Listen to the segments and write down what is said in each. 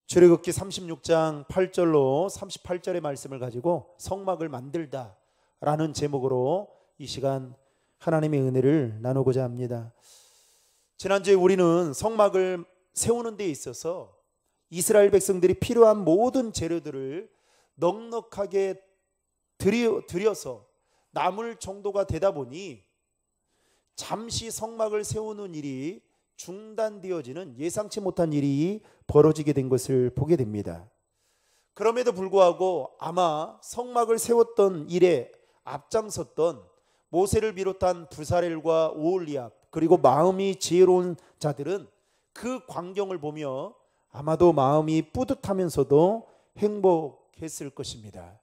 출애굽기 36장 8절로 38절의 말씀을 가지고 성막을 만들다라는 제목으로 이 시간 하나님의 은혜를 나누고자 합니다. 지난주에 우리는 성막을 세우는 데 있어서 이스라엘 백성들이 필요한 모든 재료들을 넉넉하게 들여서 남을 정도가 되다 보니 잠시 성막을 세우는 일이 중단되어지는 예상치 못한 일이 벌어지게 된 것을 보게 됩니다. 그럼에도 불구하고 아마 성막을 세웠던 일에 앞장섰던 모세를 비롯한 부사렐과 오홀리압 그리고 마음이 지혜로운 자들은 그 광경을 보며 아마도 마음이 뿌듯하면서도 행복했을 것입니다.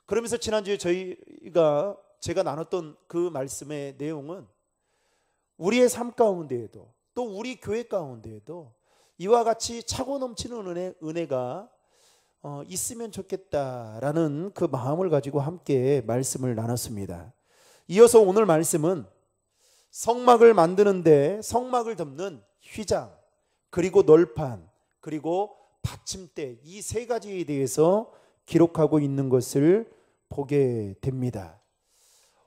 그러면서 지난주에 제가 나눴던 그 말씀의 내용은 우리의 삶 가운데에도 또 우리 교회 가운데에도 이와 같이 차고 넘치는 은혜가 있으면 좋겠다라는 그 마음을 가지고 함께 말씀을 나눴습니다. 이어서 오늘 말씀은 성막을 만드는데 성막을 덮는 휘장 그리고 널판 그리고 받침대 이 세 가지에 대해서 기록하고 있는 것을 보게 됩니다.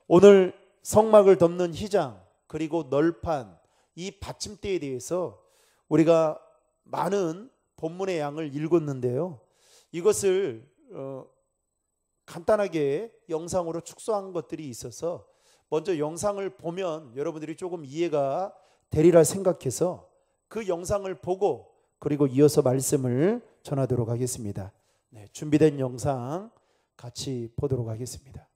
오늘 성막을 덮는 휘장 그리고 널판 이 받침대에 대해서 우리가 많은 본문의 양을 읽었는데요. 이것을 간단하게 영상으로 축소한 것들이 있어서 먼저 영상을 보면 여러분들이 조금 이해가 되리라 생각해서 그 영상을 보고 그리고 이어서 말씀을 전하도록 하겠습니다. 네, 준비된 영상 같이 보도록 하겠습니다.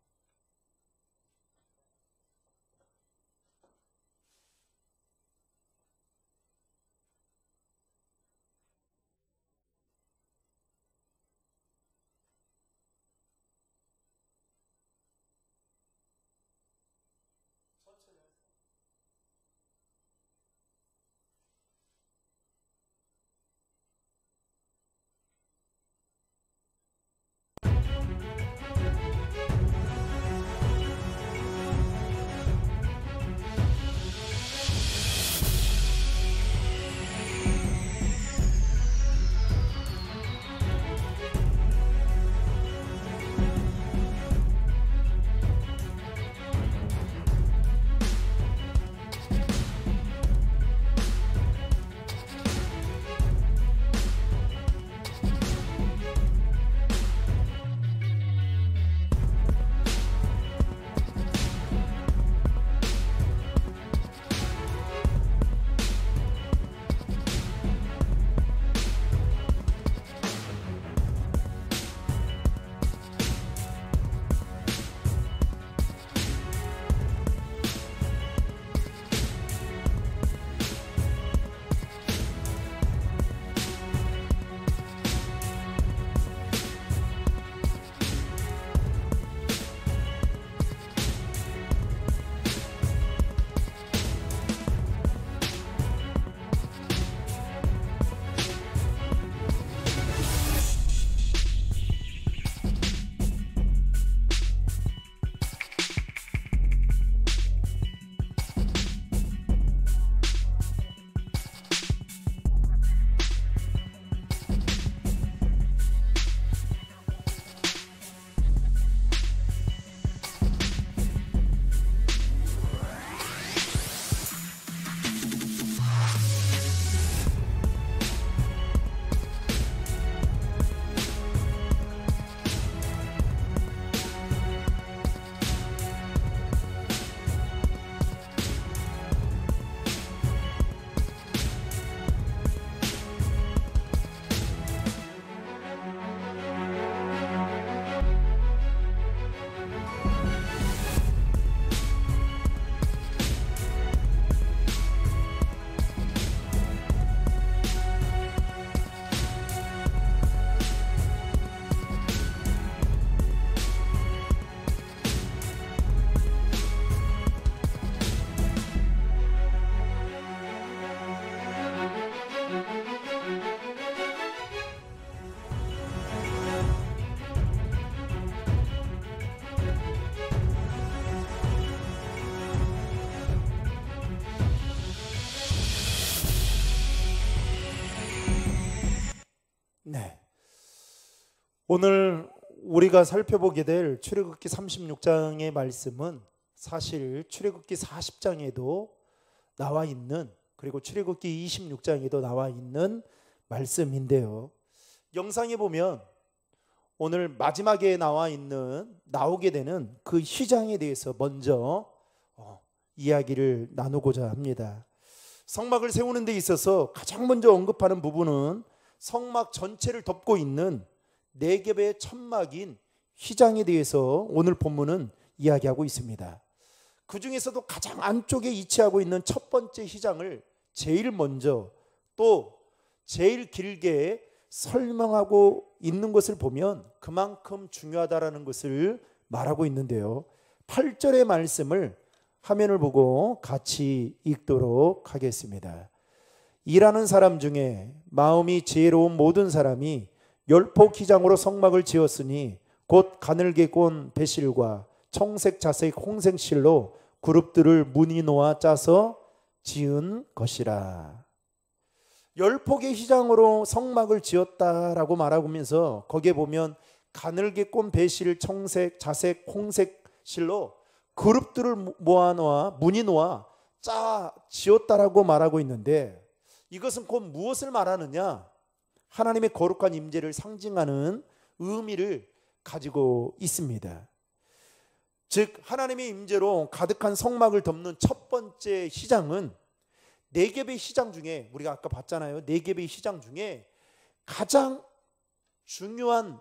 오늘 우리가 살펴보게 될 출애굽기 36장의 말씀은 사실 출애굽기 40장에도 나와 있는, 그리고 출애굽기 26장에도 나와 있는 말씀인데요. 영상에 보면 오늘 마지막에 나오게 되는 그 휘장에 대해서 먼저 이야기를 나누고자 합니다. 성막을 세우는 데 있어서 가장 먼저 언급하는 부분은 성막 전체를 덮고 있는 네겝의 천막인 휘장에 대해서 오늘 본문은 이야기하고 있습니다. 그 중에서도 가장 안쪽에 위치하고 있는 첫 번째 휘장을 제일 먼저 또 제일 길게 설명하고 있는 것을 보면 그만큼 중요하다라는 것을 말하고 있는데요. 8절의 말씀을 화면을 보고 같이 읽도록 하겠습니다. 일하는 사람 중에 마음이 지혜로운 모든 사람이 열폭 휘장으로 성막을 지었으니 곧 가늘게 꼰 배실과 청색 자색 홍색 실로 그룹들을 무늬 놓아 짜서 지은 것이라. 열폭의 휘장으로 성막을 지었다라고 말하면서 거기에 보면 가늘게 꼰 배실, 청색, 자색, 홍색 실로 그룹들을 모아놓아 무늬 놓아 짜 지었다라고 말하고 있는데, 이것은 곧 무엇을 말하느냐? 하나님의 거룩한 임재를 상징하는 의미를 가지고 있습니다. 즉 하나님의 임재로 가득한 성막을 덮는 첫 번째 휘장은 네겝의 휘장 중에, 우리가 아까 봤잖아요, 네겝의 휘장 중에 가장 중요한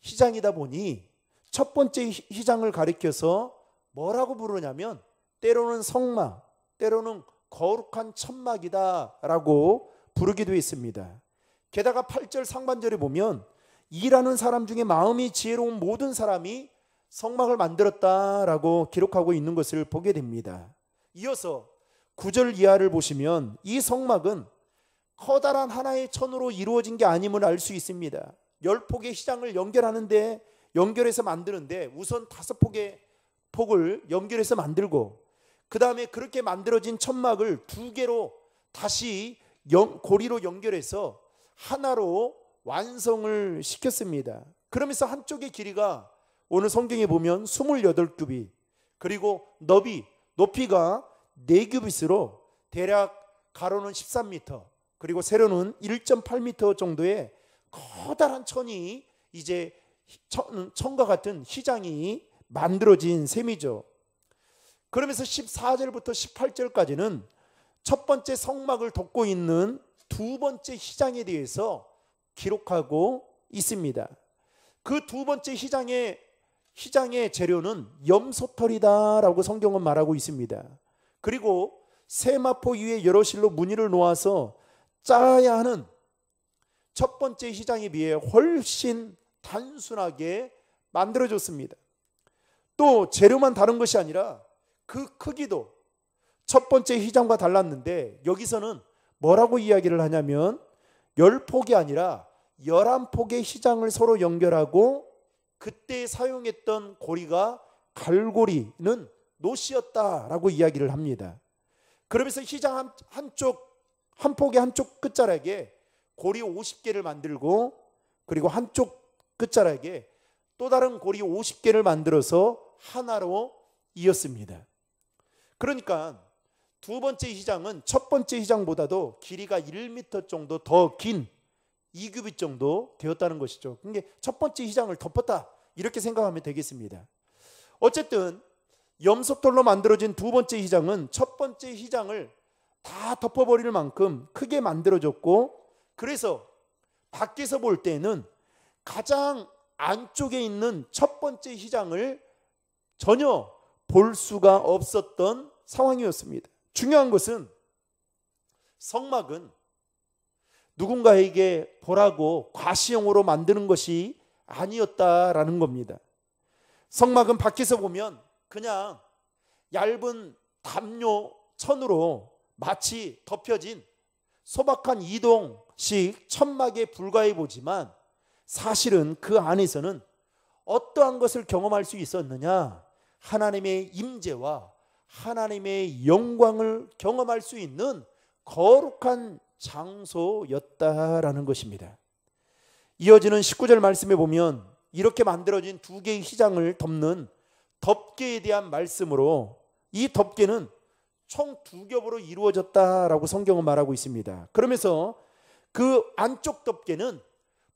휘장이다 보니 첫 번째 휘장을 가리켜서 뭐라고 부르냐면 때로는 성막, 때로는 거룩한 천막이다 라고 부르기도 했습니다. 게다가 8절 상반절에 보면 일하는 사람 중에 마음이 지혜로운 모든 사람이 성막을 만들었다라고 기록하고 있는 것을 보게 됩니다. 이어서 9절 이하를 보시면 이 성막은 커다란 하나의 천으로 이루어진 게 아님을 알 수 있습니다. 10폭의 휘장을 연결해서 만드는데 우선 5폭의 폭을 연결해서 만들고, 그 다음에 그렇게 만들어진 천막을 2개로 다시 고리로 연결해서 하나로 완성을 시켰습니다. 그러면서 한쪽의 길이가 오늘 성경에 보면 28규빗, 그리고 높이가 4규빗으로 대략 가로는 13m, 그리고 세로는 1.8m 정도의 커다란 천이, 이제 천과 같은 휘장이 만들어진 셈이죠. 그러면서 14절부터 18절까지는 첫 번째 성막을 덮고 있는 두 번째 휘장에 대해서 기록하고 있습니다. 그 두 번째 휘장의 재료는 염소털이다라고 성경은 말하고 있습니다. 그리고 세마포 위에 여러 실로 무늬를 놓아서 짜야 하는 첫 번째 휘장에 비해 훨씬 단순하게 만들어졌습니다. 또 재료만 다른 것이 아니라 그 크기도 첫 번째 휘장과 달랐는데, 여기서는 뭐라고 이야기를 하냐면 10폭이 아니라 11폭의 휘장을 서로 연결하고 그때 사용했던 고리가 갈고리는 노시였다라고 이야기를 합니다. 그러면서 휘장 한 폭의 한쪽 끝자락에 고리 50개를 만들고, 그리고 한쪽 끝자락에 또 다른 고리 50개를 만들어서 하나로 이었습니다. 그러니까 두 번째 휘장은 첫 번째 휘장보다도 길이가 1m 정도 더 긴 2규빗 정도 되었다는 것이죠. 그게 첫 번째 휘장을 덮었다, 이렇게 생각하면 되겠습니다. 어쨌든 염소털로 만들어진 두 번째 휘장은 첫 번째 휘장을 다 덮어버릴 만큼 크게 만들어졌고, 그래서 밖에서 볼 때는 가장 안쪽에 있는 첫 번째 휘장을 전혀 볼 수가 없었던 상황이었습니다. 중요한 것은 성막은 누군가에게 보라고 과시용으로 만드는 것이 아니었다라는 겁니다. 성막은 밖에서 보면 그냥 얇은 담요 천으로 마치 덮여진 소박한 이동식 천막에 불과해 보지만, 사실은 그 안에서는 어떠한 것을 경험할 수 있었느냐? 하나님의 임재와 하나님의 영광을 경험할 수 있는 거룩한 장소였다라는 것입니다. 이어지는 19절 말씀에 보면 이렇게 만들어진 두 개의 휘장을 덮는 덮개에 대한 말씀으로 이 덮개는 총 두 겹으로 이루어졌다라고 성경은 말하고 있습니다. 그러면서 그 안쪽 덮개는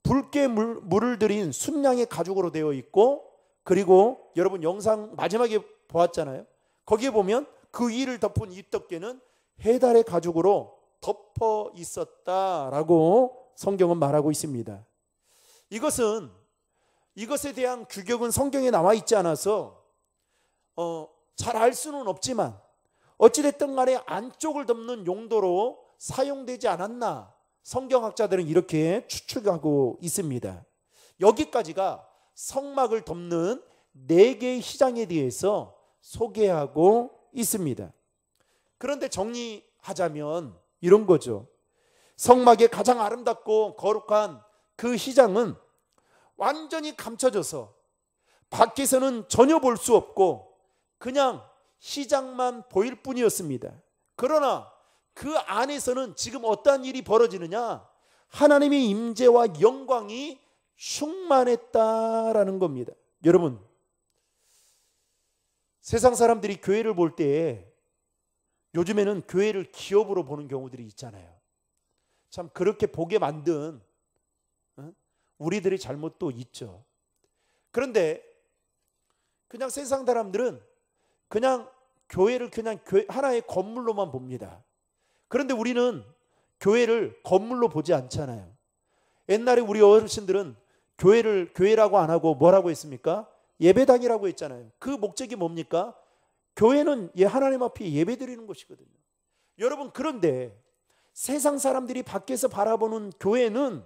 붉게 물을 들인 순양의 가죽으로 되어 있고, 그리고 여러분 영상 마지막에 보았잖아요. 거기에 보면 그 위를 덮은 이 덮개는 해달의 가죽으로 덮어 있었다라고 성경은 말하고 있습니다. 이것에 대한 규격은 성경에 나와 있지 않아서 잘 알 수는 없지만 어찌됐든 간에 안쪽을 덮는 용도로 사용되지 않았나 성경학자들은 이렇게 추측하고 있습니다. 여기까지가 성막을 덮는 4개의 휘장에 대해서 소개하고 있습니다. 그런데 정리하자면 이런 거죠. 성막의 가장 아름답고 거룩한 그 휘장은 완전히 감춰져서 밖에서는 전혀 볼 수 없고 그냥 휘장만 보일 뿐이었습니다. 그러나 그 안에서는 지금 어떠한 일이 벌어지느냐? 하나님의 임재와 영광이 충만했다라는 겁니다. 여러분, 세상 사람들이 교회를 볼 때 요즘에는 교회를 기업으로 보는 경우들이 있잖아요. 참 그렇게 보게 만든 우리들의 잘못도 있죠. 그런데 그냥 세상 사람들은 그냥 교회를 그냥 하나의 건물로만 봅니다. 그런데 우리는 교회를 건물로 보지 않잖아요. 옛날에 우리 어르신들은 교회를 교회라고 안 하고 뭐라고 했습니까? 예배당이라고 했잖아요. 그 목적이 뭡니까? 교회는 하나님 앞에 예배 드리는 것이거든요. 여러분, 그런데 세상 사람들이 밖에서 바라보는 교회는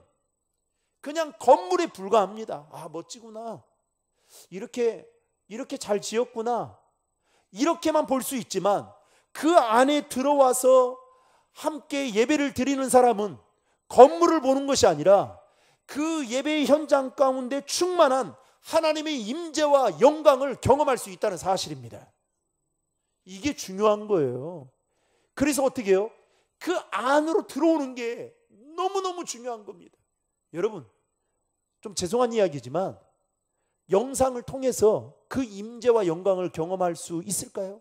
그냥 건물에 불과합니다. 아, 멋지구나. 이렇게 잘 지었구나. 이렇게만 볼 수 있지만 그 안에 들어와서 함께 예배를 드리는 사람은 건물을 보는 것이 아니라 그 예배의 현장 가운데 충만한 하나님의 임재와 영광을 경험할 수 있다는 사실입니다. 이게 중요한 거예요. 그래서 어떻게 해요? 그 안으로 들어오는 게 너무너무 중요한 겁니다. 여러분, 좀 죄송한 이야기지만 영상을 통해서 그 임재와 영광을 경험할 수 있을까요?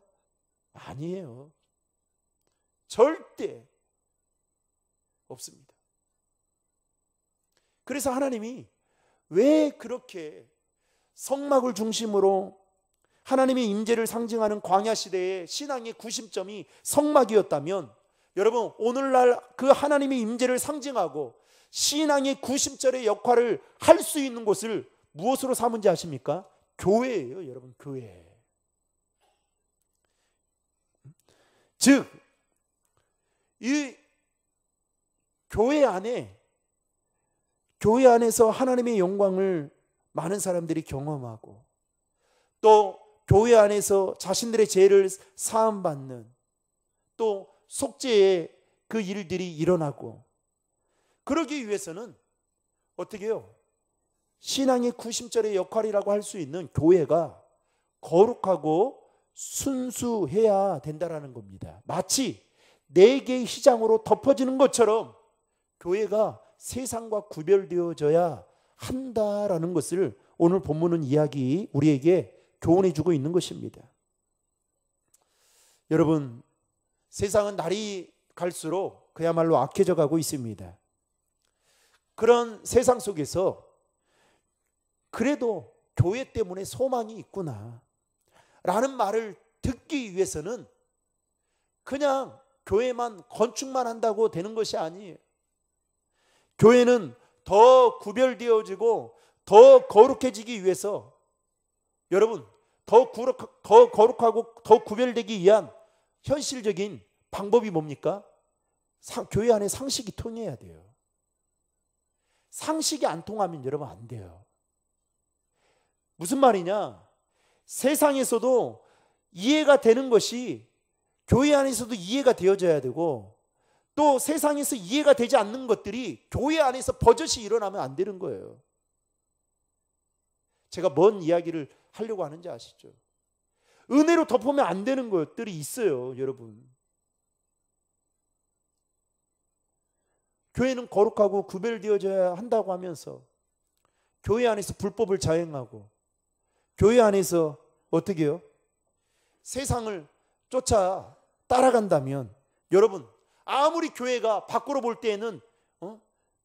아니에요. 절대 없습니다. 그래서 하나님이 왜 그렇게 성막을 중심으로 하나님의 임재를 상징하는 광야 시대의 신앙의 구심점이 성막이었다면, 여러분, 오늘날 그 하나님의 임재를 상징하고 신앙의 구심점의 역할을 할 수 있는 곳을 무엇으로 삼은지 아십니까? 교회예요, 여러분. 교회. 즉, 이 교회 안에서 하나님의 영광을 많은 사람들이 경험하고, 또 교회 안에서 자신들의 죄를 사함받는, 또 속죄의 그 일들이 일어나고, 그러기 위해서는 어떻게 해요? 신앙의 구심절의 역할이라고 할 수 있는 교회가 거룩하고 순수해야 된다라는 겁니다. 마치 4개의 휘장으로 덮어지는 것처럼 교회가 세상과 구별되어져야 한다라는 것을 오늘 본문은 우리에게 교훈해 주고 있는 것입니다. 여러분, 세상은 날이 갈수록 그야말로 악해져 가고 있습니다. 그런 세상 속에서 그래도 교회 때문에 소망이 있구나 라는 말을 듣기 위해서는 그냥 교회만 건축만 한다고 되는 것이 아니에요. 교회는 더 구별되어지고 더 거룩해지기 위해서, 여러분, 더 거룩하고 더 구별되기 위한 현실적인 방법이 뭡니까? 교회 안에 상식이 통해야 돼요. 상식이 안 통하면 여러분 안 돼요. 무슨 말이냐? 세상에서도 이해가 되는 것이 교회 안에서도 이해가 되어져야 되고, 또 세상에서 이해가 되지 않는 것들이 교회 안에서 버젓이 일어나면 안 되는 거예요. 제가 뭔 이야기를 하려고 하는지 아시죠? 은혜로 덮으면 안 되는 것들이 있어요, 여러분. 교회는 거룩하고 구별되어져야 한다고 하면서 교회 안에서 불법을 자행하고 교회 안에서 어떻게 해요? 세상을 쫓아 따라간다면 여러분 아무리 교회가 밖으로 볼 때에는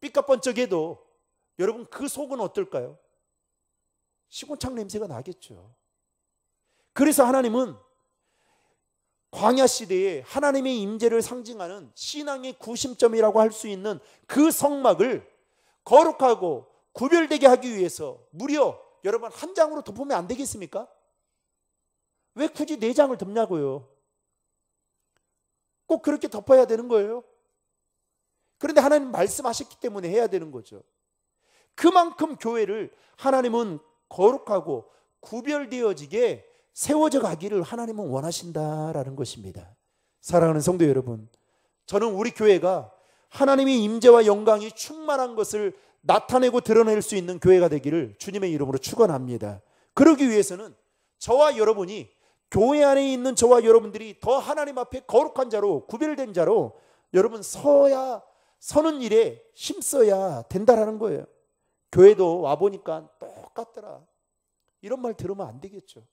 삐까뻔쩍해도 여러분 그 속은 어떨까요? 시궁창 냄새가 나겠죠. 그래서 하나님은 광야 시대에 하나님의 임재를 상징하는 신앙의 구심점이라고 할 수 있는 그 성막을 거룩하고 구별되게 하기 위해서 무려 여러분 한 장으로 덮으면 안 되겠습니까? 왜 굳이 4장을 덮냐고요? 꼭 그렇게 덮어야 되는 거예요? 그런데 하나님 말씀하셨기 때문에 해야 되는 거죠. 그만큼 교회를 하나님은 거룩하고 구별되어지게 세워져 가기를 하나님은 원하신다라는 것입니다. 사랑하는 성도 여러분, 저는 우리 교회가 하나님의 임재와 영광이 충만한 것을 나타내고 드러낼 수 있는 교회가 되기를 주님의 이름으로 축원합니다. 그러기 위해서는 저와 여러분이 교회 안에 있는 저와 여러분들이 더 하나님 앞에 거룩한 자로 구별된 자로 여러분 서는 일에 힘써야 된다라는 거예요. 교회도 와보니까 똑같더라. 이런 말 들으면 안 되겠죠.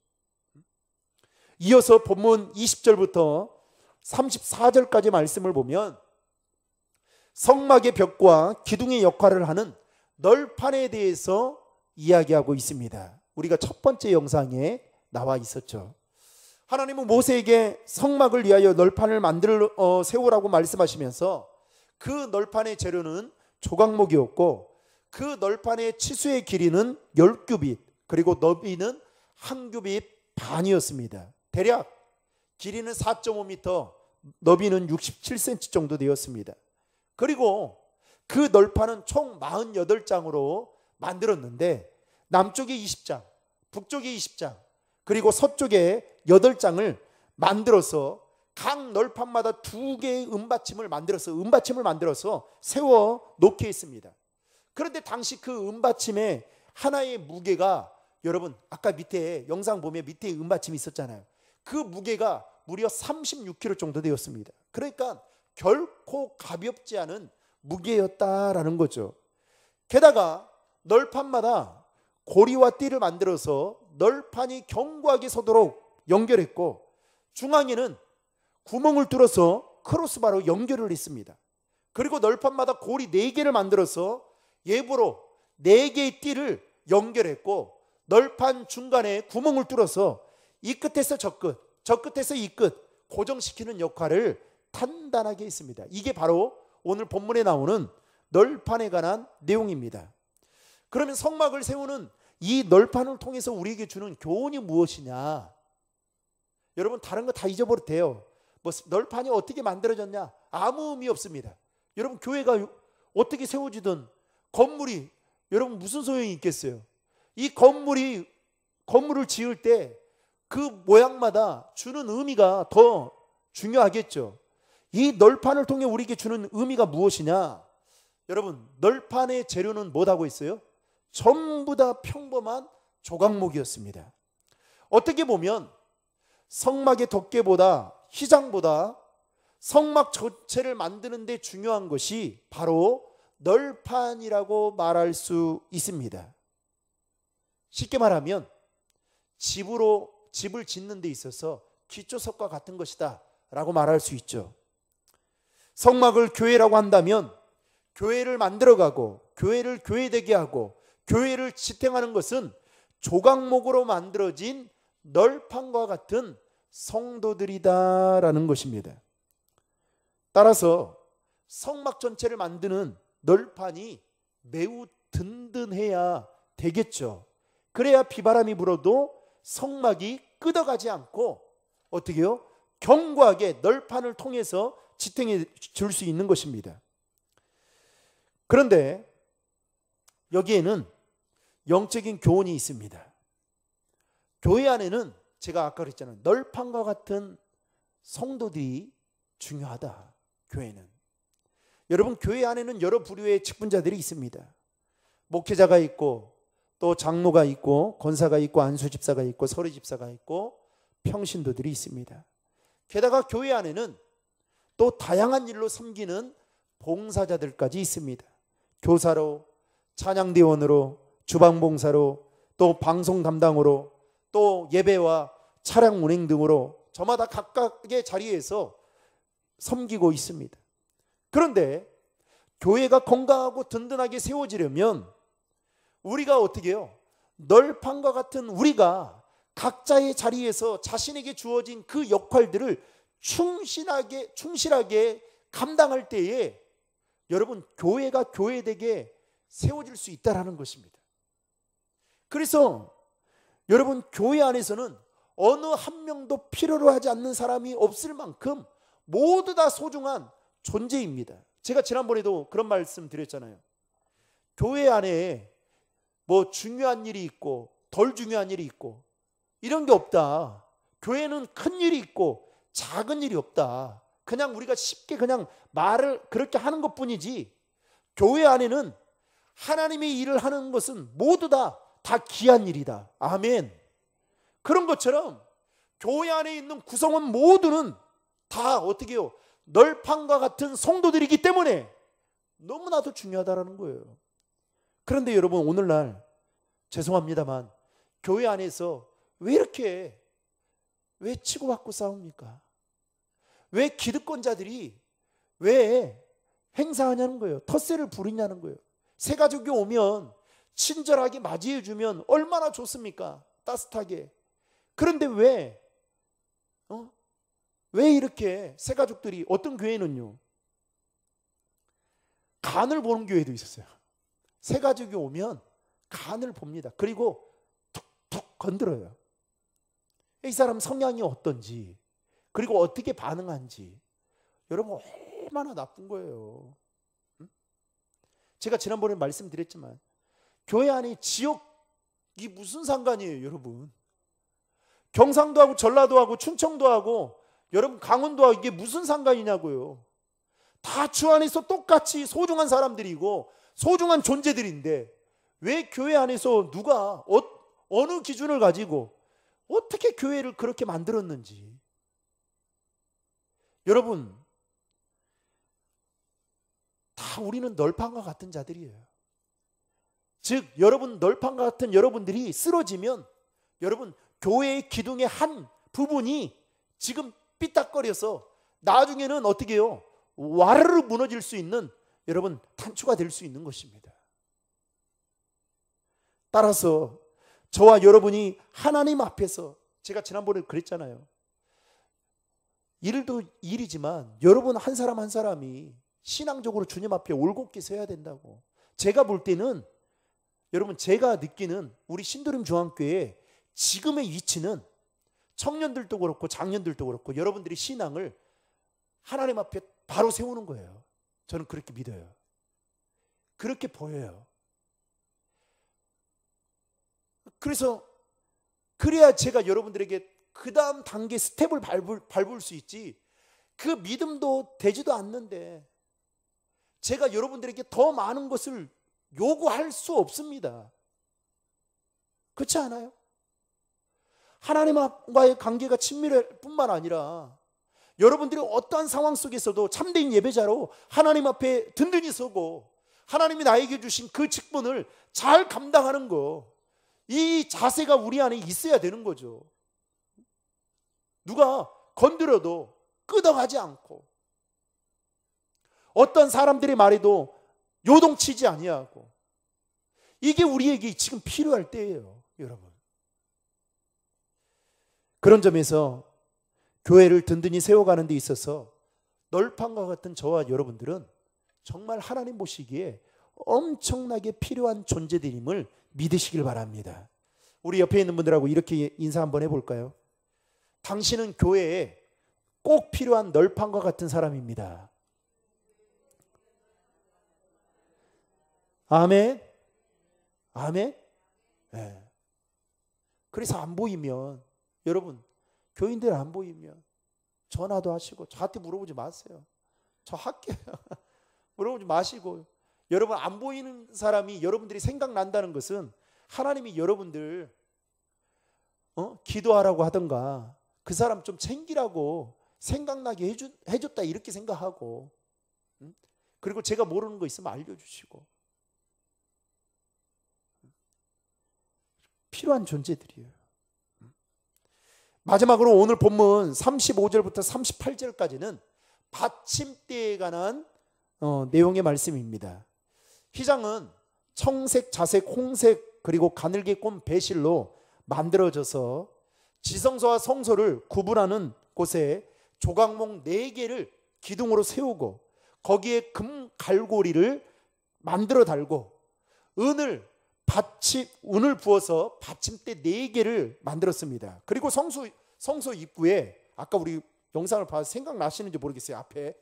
이어서 본문 20절부터 34절까지 말씀을 보면 성막의 벽과 기둥의 역할을 하는 널판에 대해서 이야기하고 있습니다. 우리가 첫 번째 영상에 나와 있었죠. 하나님은 모세에게 성막을 위하여 널판을 만들어 세우라고 말씀하시면서 그 널판의 재료는 조각목이었고 그 널판의 치수의 길이는 10규빗 그리고 너비는 1규빗 반이었습니다. 대략 길이는 4.5m, 너비는 67cm 정도 되었습니다. 그리고 그 널판은 총 48장으로 만들었는데 남쪽에 20장, 북쪽에 20장, 그리고 서쪽에 8장을 만들어서 각 널판마다 2개의 은받침을 만들어서 세워 놓게 했습니다. 그런데 당시 그 은받침의 하나의 무게가 여러분 아까 밑에 영상 보면 밑에 은받침이 있었잖아요. 그 무게가 무려 36kg 정도 되었습니다. 그러니까 결코 가볍지 않은 무게였다라는 거죠. 게다가 널판마다 고리와 띠를 만들어서 널판이 견고하게 서도록 연결했고 중앙에는 구멍을 뚫어서 크로스바로 연결을 했습니다. 그리고 널판마다 고리 4개를 만들어서 예부로 4개의 띠를 연결했고 널판 중간에 구멍을 뚫어서 이 끝에서 저 끝, 저 끝에서 이 끝 고정시키는 역할을 단단하게 했습니다. 이게 바로 오늘 본문에 나오는 널판에 관한 내용입니다. 그러면 성막을 세우는 이 널판을 통해서 우리에게 주는 교훈이 무엇이냐? 여러분 다른 거 다 잊어버려도 돼요. 뭐 널판이 어떻게 만들어졌냐? 아무 의미 없습니다. 여러분 교회가 어떻게 세워지든 건물이 여러분 무슨 소용이 있겠어요? 이 건물을 지을 때 그 모양마다 주는 의미가 더 중요하겠죠. 이 널판을 통해 우리에게 주는 의미가 무엇이냐? 여러분 널판의 재료는 뭐라고 있어요? 전부 다 평범한 조각목이었습니다. 어떻게 보면 성막의 덮개보다 휘장보다 성막 전체를 만드는 데 중요한 것이 바로 널판이라고 말할 수 있습니다. 쉽게 말하면 집을 짓는 데 있어서 기초석과 같은 것이다 라고 말할 수 있죠. 성막을 교회라고 한다면 교회를 만들어가고 교회를 교회되게 하고 교회를 지탱하는 것은 조각목으로 만들어진 널판과 같은 성도들이다라는 것입니다. 따라서 성막 전체를 만드는 널판이 매우 든든해야 되겠죠. 그래야 비바람이 불어도 성막이 끄덕하지 않고 어떻게 해요? 견고하게 널판을 통해서 지탱해 줄 수 있는 것입니다. 그런데 여기에는 영적인 교훈이 있습니다. 교회 안에는 제가 아까 그랬잖아요. 널판과 같은 성도들이 중요하다. 교회는. 여러분 교회 안에는 여러 부류의 직분자들이 있습니다. 목회자가 있고 또 장로가 있고 권사가 있고 안수집사가 있고 서리집사가 있고 평신도들이 있습니다. 게다가 교회 안에는 또 다양한 일로 섬기는 봉사자들까지 있습니다. 교사로, 찬양대원으로, 주방봉사로, 또 방송 담당으로, 또 예배와 차량 운행 등으로 저마다 각각의 자리에서 섬기고 있습니다. 그런데 교회가 건강하고 든든하게 세워지려면 우리가 어떻게 해요? 널판과 같은 우리가 각자의 자리에서 자신에게 주어진 그 역할들을 충실하게 감당할 때에 여러분, 교회가 교회되게 세워질 수 있다라는 것입니다. 그래서 여러분, 교회 안에서는 어느 한 명도 필요로 하지 않는 사람이 없을 만큼 모두 다 소중한 존재입니다. 제가 지난번에도 그런 말씀 드렸잖아요. 교회 안에 뭐 중요한 일이 있고 덜 중요한 일이 있고 이런 게 없다. 교회는 큰 일이 있고 작은 일이 없다. 그냥 우리가 쉽게 그냥 말을 그렇게 하는 것뿐이지, 교회 안에는 하나님의 일을 하는 것은 모두 다 귀한 일이다. 아멘. 그런 것처럼 교회 안에 있는 구성원 모두는 다 어떻게 해요? 널판과 같은 성도들이기 때문에 너무나도 중요하다라는 거예요. 그런데 여러분, 오늘날 죄송합니다만 교회 안에서 왜 이렇게 치고받고 싸웁니까? 왜 기득권자들이 왜 행사하냐는 거예요. 텃세를 부리냐는 거예요. 새 가족이 오면 친절하게 맞이해 주면 얼마나 좋습니까? 따뜻하게. 그런데 왜 이렇게 새 가족들이, 어떤 교회는요 간을 보는 교회도 있었어요. 새 가족이 오면 간을 봅니다. 그리고 툭툭 건드려요. 이 사람 성향이 어떤지, 그리고 어떻게 반응한지. 여러분, 얼마나 나쁜 거예요. 제가 지난번에 말씀드렸지만 교회 안에 지역이 무슨 상관이에요, 여러분. 경상도 하고 전라도 하고 충청도 하고 여러분 강원도 하고 이게 무슨 상관이냐고요. 다 주 안에서 똑같이 소중한 사람들이고 소중한 존재들인데 왜 교회 안에서 누가 어느 기준을 가지고 어떻게 교회를 그렇게 만들었는지. 여러분, 다 우리는 널판과 같은 자들이에요. 즉 여러분, 널판과 같은 여러분들이 쓰러지면 여러분, 교회의 기둥의 한 부분이 지금 삐딱거려서 나중에는 어떻게 해요? 와르르 무너질 수 있는, 여러분, 단추가 될 수 있는 것입니다. 따라서 저와 여러분이 하나님 앞에서, 제가 지난번에 그랬잖아요. 일도 일이지만 여러분 한 사람 한 사람이 신앙적으로 주님 앞에 올곧게 서야 된다고. 제가 볼 때는, 여러분, 제가 느끼는 우리 신도림 중앙교회 지금의 위치는 청년들도 그렇고 장년들도 그렇고 여러분들이 신앙을 하나님 앞에 바로 세우는 거예요. 저는 그렇게 믿어요. 그렇게 보여요. 그래서 그래야 제가 여러분들에게 그 다음 단계 스텝을 밟을 수 있지, 그 믿음도 되지도 않는데 제가 여러분들에게 더 많은 것을 요구할 수 없습니다. 그렇지 않아요? 하나님과의 관계가 친밀할 뿐만 아니라 여러분들이 어떠한 상황 속에서도 참된 예배자로 하나님 앞에 든든히 서고 하나님이 나에게 주신 그 직분을 잘 감당하는 거, 이 자세가 우리 안에 있어야 되는 거죠. 누가 건드려도 끄덕하지 않고 어떤 사람들의 말에도 요동치지 아니하고, 이게 우리에게 지금 필요할 때예요, 여러분. 그런 점에서 교회를 든든히 세워가는 데 있어서 널판과 같은 저와 여러분들은 정말 하나님 보시기에 엄청나게 필요한 존재들임을 믿으시길 바랍니다. 우리 옆에 있는 분들하고 이렇게 인사 한번 해볼까요? 당신은 교회에 꼭 필요한 널판과 같은 사람입니다. 아멘. 아멘. 네. 그래서 안 보이면, 여러분, 교인들 안 보이면 전화도 하시고 저한테 물어보지 마세요. 저 할게요. 물어보지 마시고. 여러분, 안 보이는 사람이 여러분들이 생각난다는 것은 하나님이 여러분들 기도하라고 하던가 그 사람 좀 챙기라고 생각나게 해줬다, 이렇게 생각하고, 그리고 제가 모르는 거 있으면 알려주시고. 필요한 존재들이에요. 마지막으로 오늘 본문 35절부터 38절까지는 받침대에 관한 내용의 말씀입니다. 휘장은 청색, 자색, 홍색 그리고 가늘게 꼰 배실로 만들어져서 지성소와 성소를 구분하는 곳에 조각목 4개를 기둥으로 세우고 거기에 금 갈고리를 만들어 달고 은을 부어서 받침대 4개를 만들었습니다. 그리고 성소 입구에 아까 우리 영상을 봐서 생각나시는지 모르겠어요. 앞에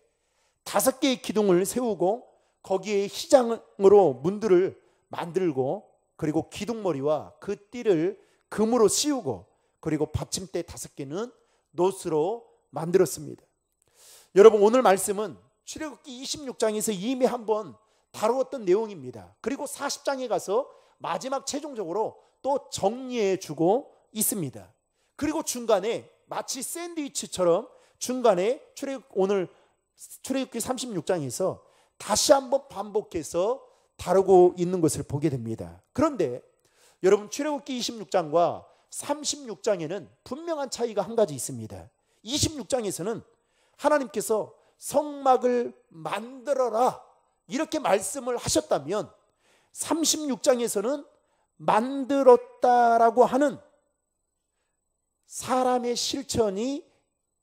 5개의 기둥을 세우고 거기에 휘장으로 문들을 만들고 그리고 기둥머리와 그 띠를 금으로 씌우고 그리고 받침대 5개는 놋으로 만들었습니다. 여러분, 오늘 말씀은 출애굽기 26장에서 이미 한번 다루었던 내용입니다. 그리고 40장에 가서 마지막 최종적으로 또 정리해 주고 있습니다. 그리고 중간에 마치 샌드위치처럼 중간에 오늘 출애굽기 36장에서 다시 한번 반복해서 다루고 있는 것을 보게 됩니다. 그런데 여러분, 출애굽기 26장과 36장에는 분명한 차이가 한 가지 있습니다. 26장에서는 하나님께서 성막을 만들어라 이렇게 말씀을 하셨다면 36장에서는 만들었다라고 하는 사람의 실천이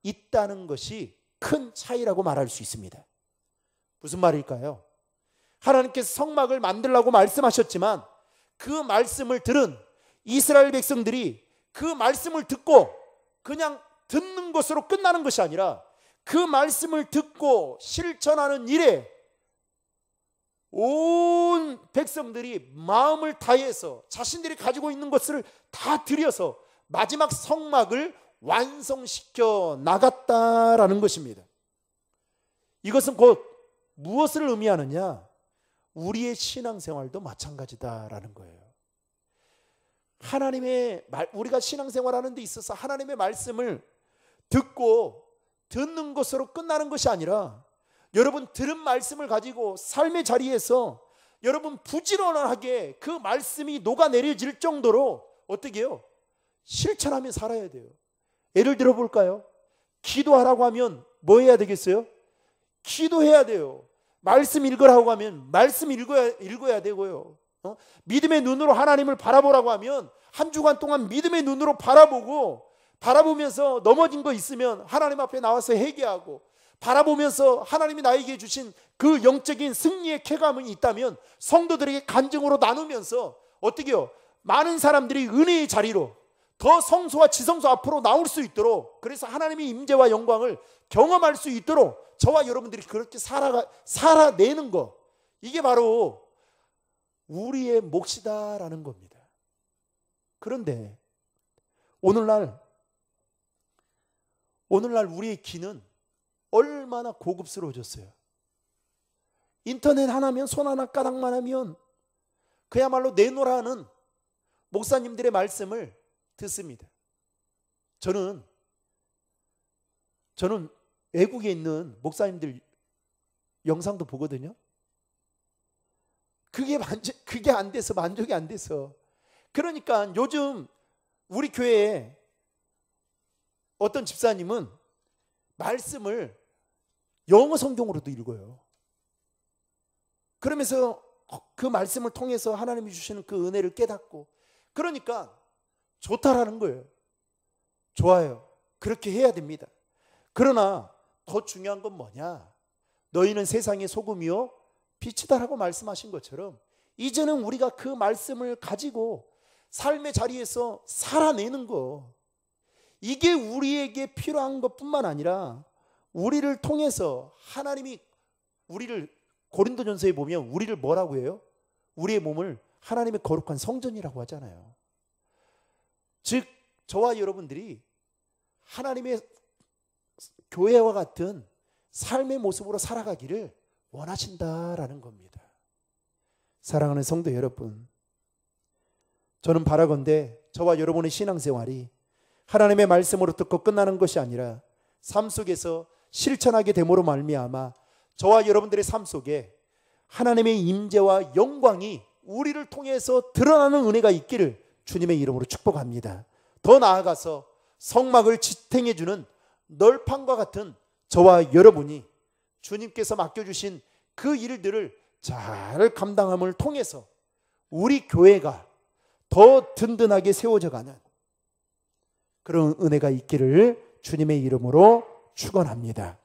있다는 것이 큰 차이라고 말할 수 있습니다. 무슨 말일까요? 하나님께서 성막을 만들라고 말씀하셨지만 그 말씀을 들은 이스라엘 백성들이 그 말씀을 듣고 그냥 듣는 것으로 끝나는 것이 아니라 그 말씀을 듣고 실천하는 일에 온 백성들이 마음을 다해서 자신들이 가지고 있는 것을 다 들여서 마지막 성막을 완성시켜 나갔다라는 것입니다. 이것은 곧 무엇을 의미하느냐? 우리의 신앙생활도 마찬가지다라는 거예요. 우리가 신앙생활하는 데 있어서 하나님의 말씀을 듣는 것으로 끝나는 것이 아니라 여러분, 들은 말씀을 가지고 삶의 자리에서 여러분 부지런하게 그 말씀이 녹아내려질 정도로 어떻게 해요? 실천하며 살아야 돼요. 예를 들어 볼까요? 기도하라고 하면 뭐 해야 되겠어요? 기도해야 돼요. 말씀 읽으라고 하면 말씀 읽어야 되고요. 믿음의 눈으로 하나님을 바라보라고 하면 한 주간 동안 믿음의 눈으로 바라보면서 넘어진 거 있으면 하나님 앞에 나와서 회개하고, 바라보면서 하나님이 나에게 주신 그 영적인 승리의 쾌감이 있다면 성도들에게 간증으로 나누면서 어떻게 해요? 많은 사람들이 은혜의 자리로 더 성소와 지성소 앞으로 나올 수 있도록, 그래서 하나님의 임재와 영광을 경험할 수 있도록 저와 여러분들이 그렇게 살아내는 거, 이게 바로 우리의 몫이다라는 겁니다. 그런데 오늘날 우리의 기는 얼마나 고급스러워졌어요. 인터넷 하나면, 손 하나 까닥만 하면 그야말로 내놓으라는 목사님들의 말씀을 듣습니다. 저는 외국에 있는 목사님들 영상도 보거든요. 그게 안 돼서, 만족이 안 돼서. 그러니까 요즘 우리 교회에 어떤 집사님은 말씀을 영어 성경으로도 읽어요. 그러면서 그 말씀을 통해서 하나님이 주시는 그 은혜를 깨닫고, 그러니까 좋다라는 거예요. 좋아요. 그렇게 해야 됩니다. 그러나 더 중요한 건 뭐냐? 너희는 세상의 소금이요 빛이다라고 말씀하신 것처럼 이제는 우리가 그 말씀을 가지고 삶의 자리에서 살아내는 거, 이게 우리에게 필요한 것뿐만 아니라 우리를 통해서 하나님이 우리를, 고린도전서에 보면 우리를 뭐라고 해요? 우리의 몸을 하나님의 거룩한 성전이라고 하잖아요. 즉 저와 여러분들이 하나님의 교회와 같은 삶의 모습으로 살아가기를 원하신다라는 겁니다. 사랑하는 성도 여러분, 저는 바라건대 저와 여러분의 신앙생활이 하나님의 말씀으로 듣고 끝나는 것이 아니라 삶 속에서 실천하게 됨으로 말미암아 저와 여러분들의 삶 속에 하나님의 임재와 영광이 우리를 통해서 드러나는 은혜가 있기를 주님의 이름으로 축복합니다. 더 나아가서 성막을 지탱해 주는 널판과 같은 저와 여러분이 주님께서 맡겨주신 그 일들을 잘 감당함을 통해서 우리 교회가 더 든든하게 세워져 가는 그런 은혜가 있기를 주님의 이름으로 축원합니다.